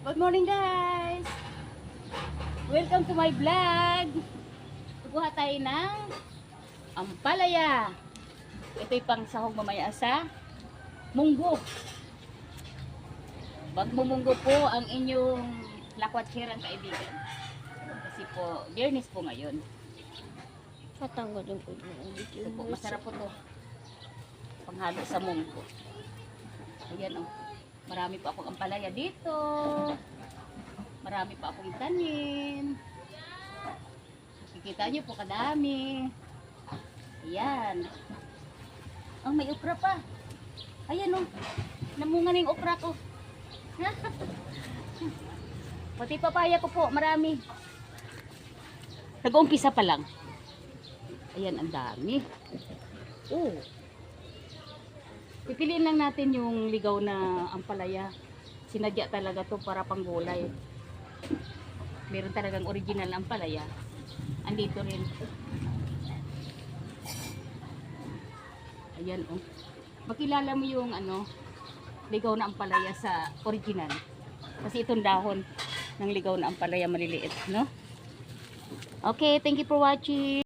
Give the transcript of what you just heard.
Good morning guys! Welcome to my vlog! Kukuha tayo ng ampalaya. Ito'y pang sahog mamaya sa munggo. Magmumunggo po ang inyong lakwatserang kaibigan. Kasi po, biyernes po ngayon. Tatanggalin ko yung Ito po, masarap po to. Panghalo sa munggo. Ayan o. Marami pa akong ampalaya dito. Marami pa akong tanim. Kikita nyo po kadami. Ayan. Oh, may okra pa. Ayan o. Namunga na yung okra ko. Pati papaya ko po, marami. Nag-umpisa pa lang. Ayan, ang dami. Oh. Pipiliin lang natin yung ligaw na ampalaya. Sinadya talaga to para panggulay. Meron talagang original na ampalaya. Andito rin. Ayan oh. Makilala mo yung ligaw na ampalaya sa original. Kasi itong dahon ng ligaw na ampalaya maliliit, no? Okay, thank you for watching.